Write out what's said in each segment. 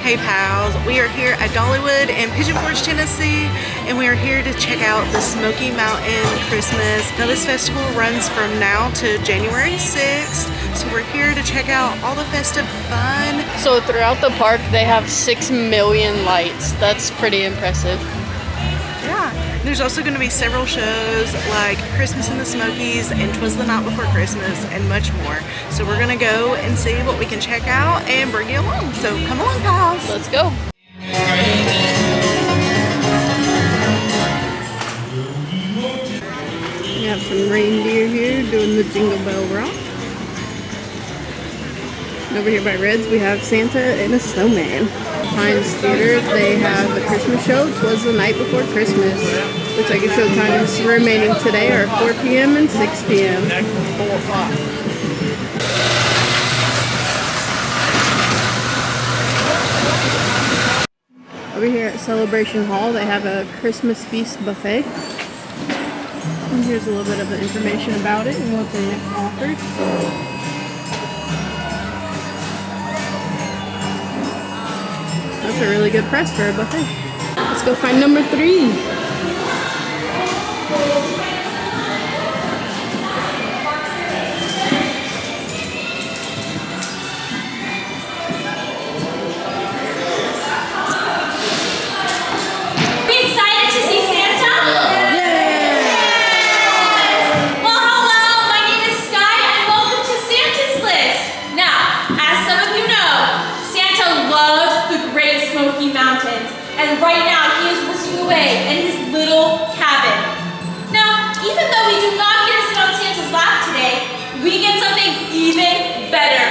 Hey pals, we are here at Dollywood in Pigeon Forge, Tennessee, and we are here to check out the Smoky Mountain Christmas. Now this festival runs from now to January 6th, so we're here to check out all the festive fun. So throughout the park they have 6 million lights. That's pretty impressive. Yeah, there's also going to be several shows like Christmas in the Smokies and 'Twas the Night Before Christmas and much more. So we're going to go and see what we can check out and bring you along. So come along, pals. Let's go. We have some reindeer here doing the Jingle Bell Rock. And over here by Red's we have Santa and a snowman. Pines Theater, they have the Christmas show, 'Twas the Night Before Christmas. Looks like the show times remaining today are 4 p.m. and 6 p.m. Over here at Celebration Hall, they have a Christmas feast buffet. And here's a little bit of the information about it and what they offer. That's a really good price for a buffet. Let's go find number 3. And right now he is working away in his little cabin. Now, even though we do not get to sit on Santa's lap today, we get something even better.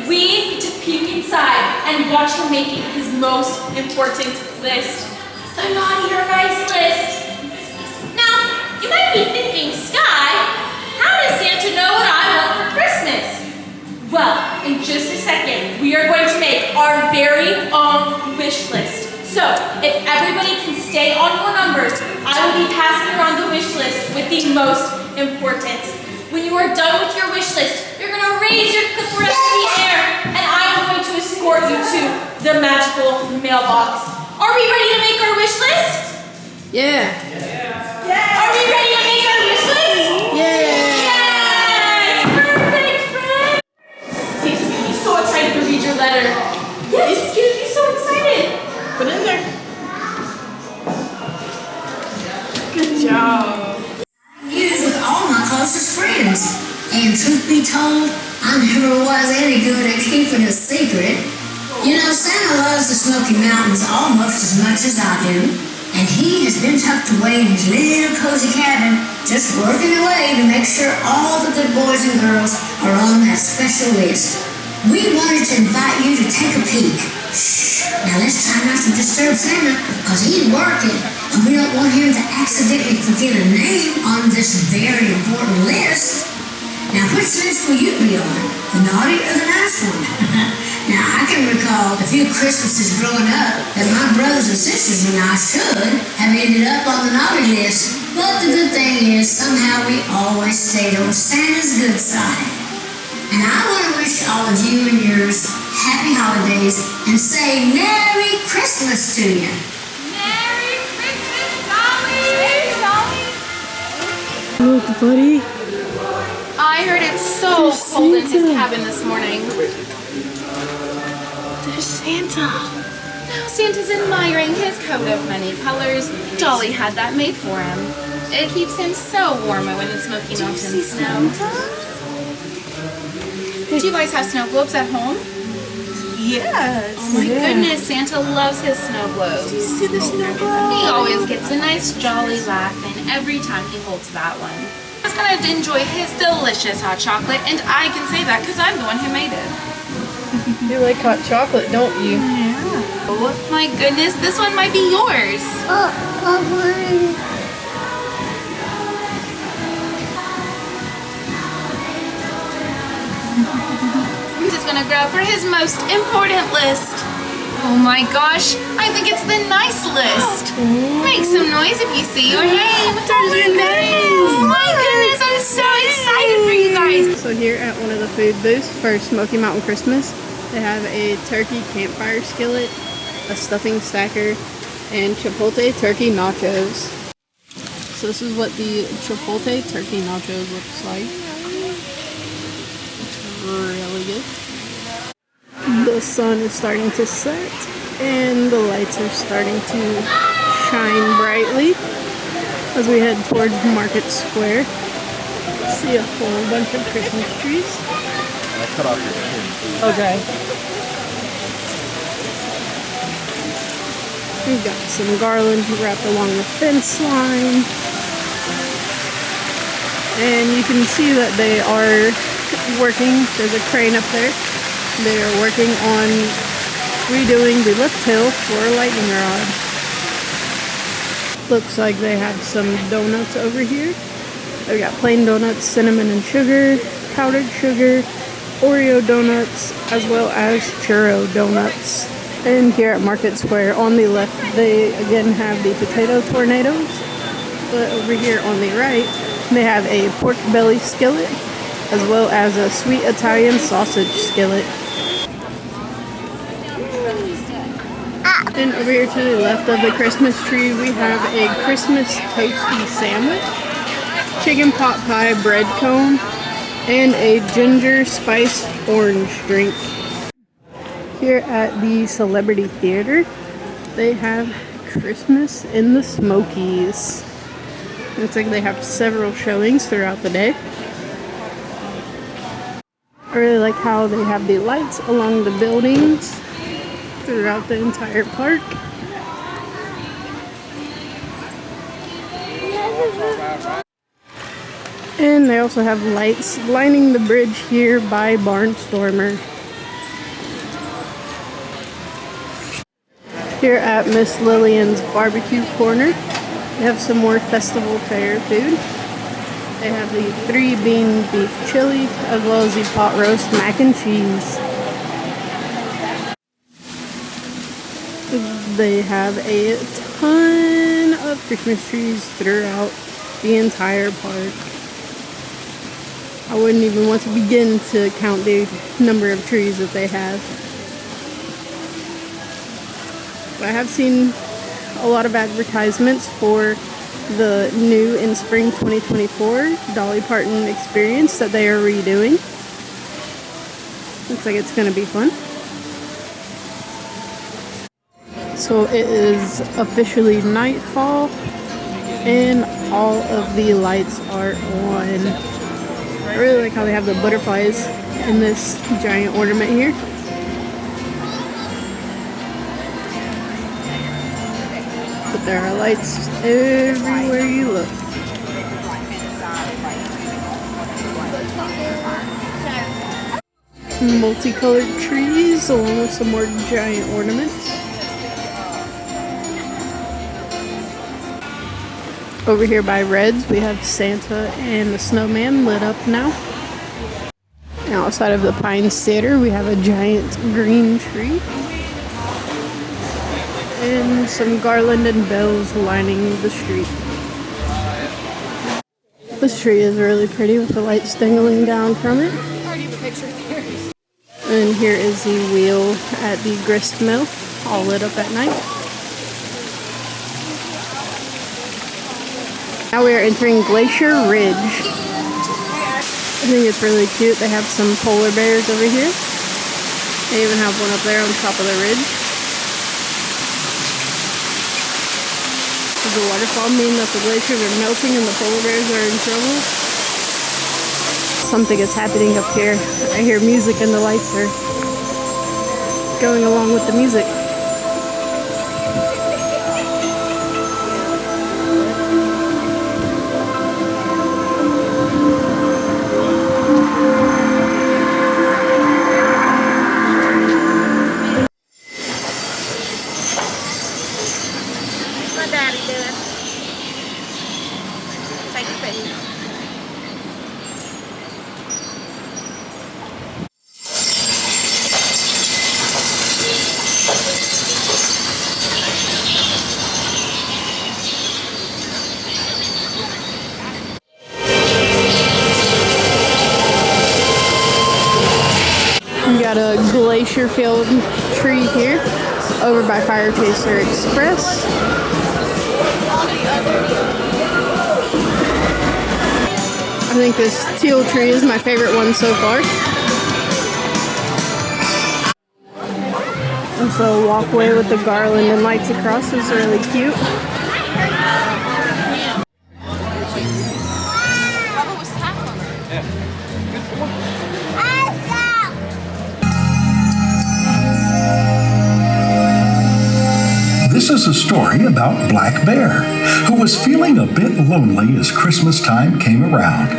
We get to peek inside and watch him making his most important list. The naughty or nice list. Now, you might be thinking, Sky, how does Santa know what I want for Christmas? Well, in just a second, we are going to make our very own wish list. So, if everybody can stay on your numbers, I will be passing around the wish list with the most important. When you are done with your wish list, you're going to raise your clipboard up in the air, and I am going to escort you to the magical mailbox. Are we ready to make our wish list? Yeah. Are we ready to make our wish list? Yeah. Yes! Perfect, Fred! He's going to be so excited to read your letter. Yes, he's going to be so excited. Put it in there. Good job. Used with all my closest friends. And truth be told, I never was any good at keeping a secret. You know, Santa loves the Smoky Mountains almost as much as I do. And he has been tucked away in his little cozy cabin, just working away to make sure all the good boys and girls are on that special list. We wanted to invite you to take a peek. Shh. Now let's try not to disturb Santa, because he's working, and we don't want him to accidentally forget a name on this very important list. Now which list will you be on? The naughty or the nice one? Now I can recall a few Christmases growing up that my brothers and sisters and I should have ended up on the naughty list. But the good thing is, somehow we always stayed on Santa's good side. And I want to wish all of you and yours happy holidays and say Merry Christmas to you. Merry Christmas, Dolly! Hey, Dolly! Look, buddy. I heard it's so cold in his cabin this morning. There's Santa. Now Santa's admiring his coat of many colors. Dolly had that made for him. It keeps him so warm when the Smoky Mountains snow. Do you guys have snow globes at home? Yes. Oh my goodness, Santa loves his snow globes. Do you see the snow globe? He always gets a nice jolly laugh in every time he holds that one. He's gonna enjoy his delicious hot chocolate, and I can say that because I'm the one who made it. You like hot chocolate, don't you? Yeah. Oh my goodness, this one might be yours. He's just gonna grab for his most important list. Oh my gosh, I think it's the nice list. Make some noise if you see your name. There's your name. Oh my goodness, I'm so excited for you guys. So here at one of the food booths for Smoky Mountain Christmas, They have a turkey campfire skillet, a stuffing stacker, and chipotle turkey nachos. So this is what the chipotle turkey nachos looks like. It's really good. The sun is starting to set and the lights are starting to shine brightly as we head towards Market Square. See a whole bunch of Christmas trees. I cut off your skin. Okay. We've got some garland wrapped along the fence line. And you can see that they are working. There's a crane up there. They are working on redoing the lift hill for a lightning rod. Looks like they have some donuts over here. They've got plain donuts, cinnamon and sugar, powdered sugar, Oreo donuts, as well as churro donuts. And here at Market Square on the left, they again have the potato tornadoes. But over here on the right, they have a pork belly skillet, as well as a sweet Italian sausage skillet. And over here to the left of the Christmas tree, we have a Christmas toasty sandwich, chicken pot pie bread cone, and a ginger spiced orange drink. Here at the Celebrity Theater, they have Christmas in the Smokies. Looks like they have several showings throughout the day. I really like how they have the lights along the buildings throughout the entire park. And they also have lights lining the bridge here by Barnstormer. Here at Miss Lillian's Barbecue Corner, they have some more festival fare food. They have the 3-bean beef chili, as well as the pot roast mac and cheese. They have a ton of Christmas trees throughout the entire park. I wouldn't even want to begin to count the number of trees that they have. I have seen a lot of advertisements for the new in spring 2024 Dolly Parton experience that they are redoing. Looks like it's going to be fun. So it is officially nightfall and all of the lights are on. I really like how they have the butterflies in this giant ornament here. But there are lights everywhere you look. Multicolored trees along with some more giant ornaments. Over here by Red's, we have Santa and the snowman lit up now. And outside of the Pines Theater, we have a giant green tree. And some garland and bells lining the street. This tree is really pretty with the lights dangling down from it. And here is the wheel at the grist mill, all lit up at night. Now we are entering Glacier Ridge. I think it's really cute. They have some polar bears over here. They even have one up there on top of the ridge. Does the waterfall mean that the glaciers are melting and the polar bears are in trouble? Something is happening up here. I hear music and the lights are going along with the music. Glacier Field tree here over by Fire Chaser Express. I think this teal tree is my favorite one so far. And so walkway with the garland and lights across is really cute. This is a story about Black Bear, who was feeling a bit lonely as Christmas time came around.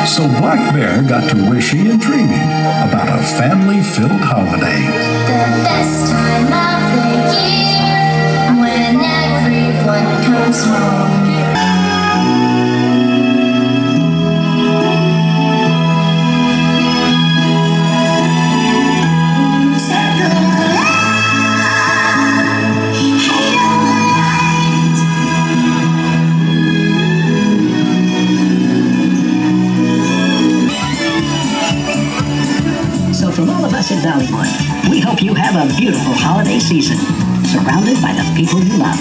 So Black Bear got to wishing and dreaming about a family-filled holiday. The best time of the year, when everyone comes home. So from all of us at Dollywood, we hope you have a beautiful holiday season, surrounded by the people you love.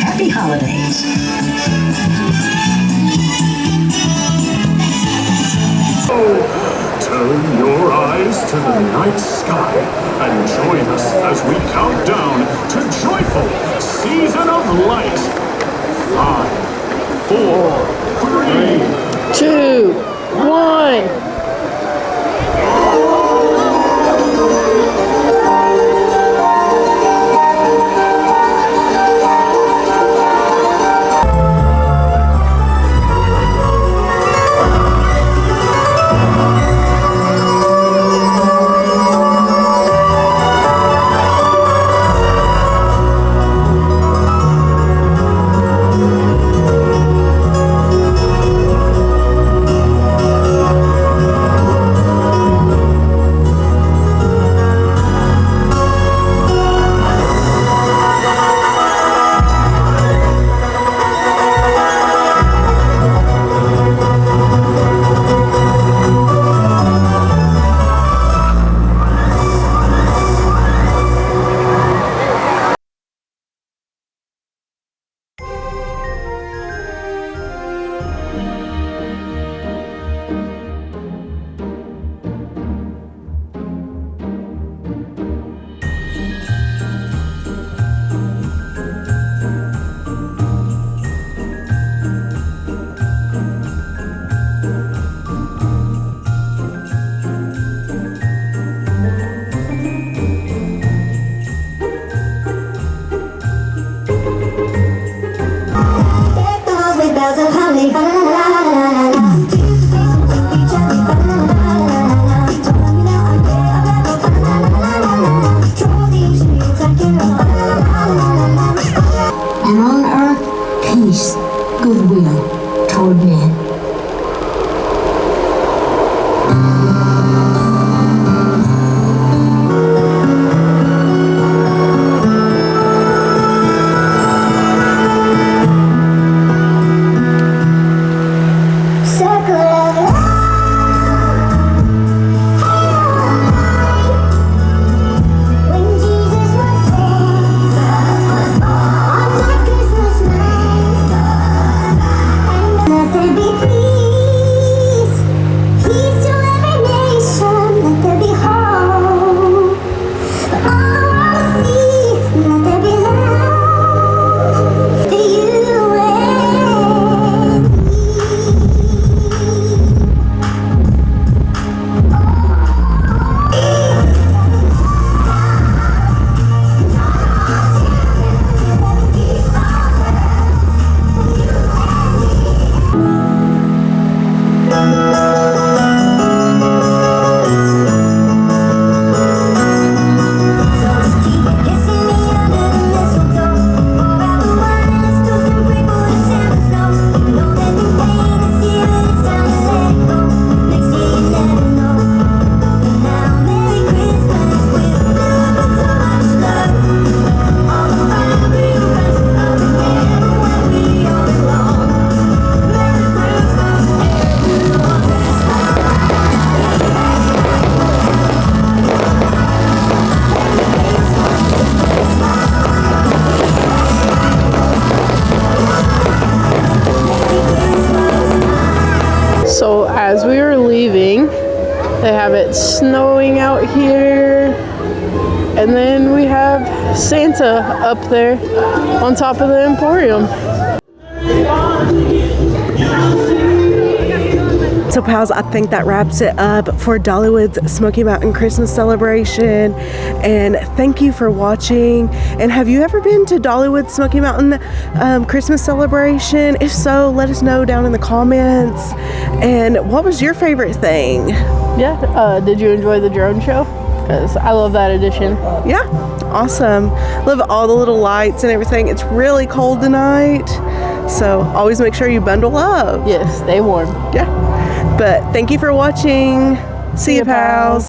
Happy holidays. Turn your eyes to the night sky and join us as we count down to joyful Season of Light. 5, 4, 3, 2, 1. it's snowing out here. And then we have Santa up there on top of the Emporium. So pals, I think that wraps it up for Dollywood's Smoky Mountain Christmas celebration. And thank you for watching. And have you ever been to Dollywood Smoky Mountain Christmas celebration? If so, let us know down in the comments. And what was your favorite thing? Yeah, did you enjoy the drone show? Because I love that edition. Yeah, awesome. Love all the little lights and everything. It's really cold tonight, so always make sure you bundle up. Yes, stay warm. Yeah. But thank you for watching. See ya, pals.